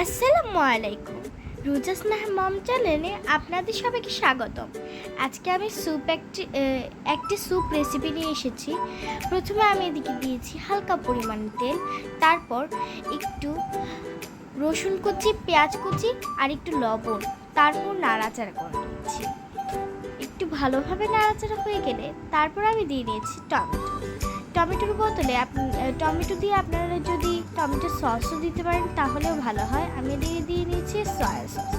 আসসালামু আলাইকুম। রুজাস নাহা মম চ্যানেলে আপনাদের সবাইকে স্বাগতম। আজকে আমি একটি স্যুপ রেসিপি নিয়ে এসেছি। প্রথমে আমি এদিকে দিয়েছি হালকা পরিমাণে তেল, তারপর একটু রসুন কুচি, পেঁয়াজ কুচি আর একটু লবণ, তারপর নাড়াচাড়া করে নিয়েছি। একটু ভালোভাবে নাড়াচাড়া হয়ে গেলে তারপর আমি দিয়ে নিয়েছি টমেটোর বদলে টমেটো দিয়ে আপনারা যদি টমেটো সসও দিতে পারেন তাহলেও ভালো হয়। আমি দিয়ে নিয়েছি সয়া সস।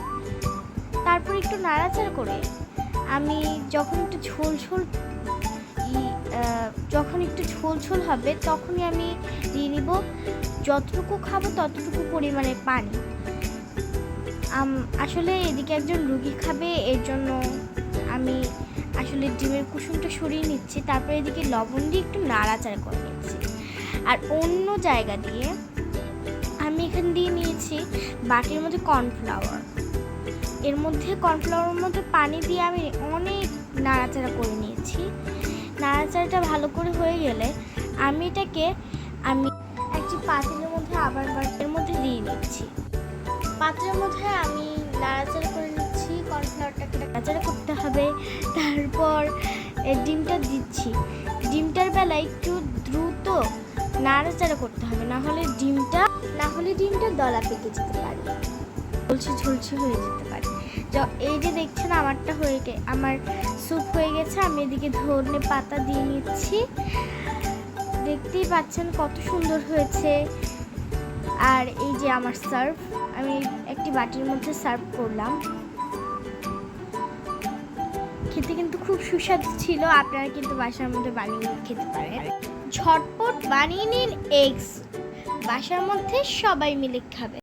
তারপর একটু নাড়াচাড়া করে আমি যখন একটু ঝোল হবে তখনই আমি দিয়ে নিব যতটুকু খাবো ততটুকু পরিমাণে পানি। আসলে এদিকে একজন রুগী খাবে, এর জন্য আমি আসলে ডিমের কুসুমটা সরিয়ে নিচ্ছি। তারপরে এদিকে লবণ দিয়ে একটু নাড়াচাড়া করে নিচ্ছি। আর অন্য জায়গা দিয়ে আমি এখানে দিয়ে নিয়েছি বাটির মধ্যে কর্নফ্লাওয়ার। কর্নফ্লাওয়ারের মধ্যে পানি দিয়ে আমি অনেক নাড়াচাড়া করে নিয়েছি। নাড়াচাড়াটা ভালো করে হয়ে গেলে আমি এটাকে একটি পাতিলের মধ্যে আবার বাটির মধ্যে দিয়ে নিচ্ছি। পাত্রের মধ্যে আমি নাড়াচাড়া করে নিচ্ছি। কর্নফ্লাওয়ারটাকে নাড়াচাড়া করতে হবে। তারপর ডিমটা দিচ্ছি। ডিমটার বেলায় একটু দ্রুত নাড়াচাড়া করতে হবে, না হলে ডিমটা দলা পেকে যেতে পারে, ঝলসে হয়ে যেতে পারে। এই যে দেখছেন আমার স্যুপ হয়ে গেছে। আমি এদিকে ধনে পাতা দিয়ে নিচ্ছি। দেখতেই পাচ্ছেন কত সুন্দর হয়েছে। আর এই যে আমার সার্ভ, আমি একটি বাটির মধ্যে সার্ভ করলাম। খেতে কিন্তু খুব সুস্বাদু ছিল। আপনারা কিন্তু বাসার মধ্যে বানিয়ে খেতে পারেন। ঝটপট বানিয়ে নিন এগস, বাসার মধ্যে সবাই মিলে খাবে।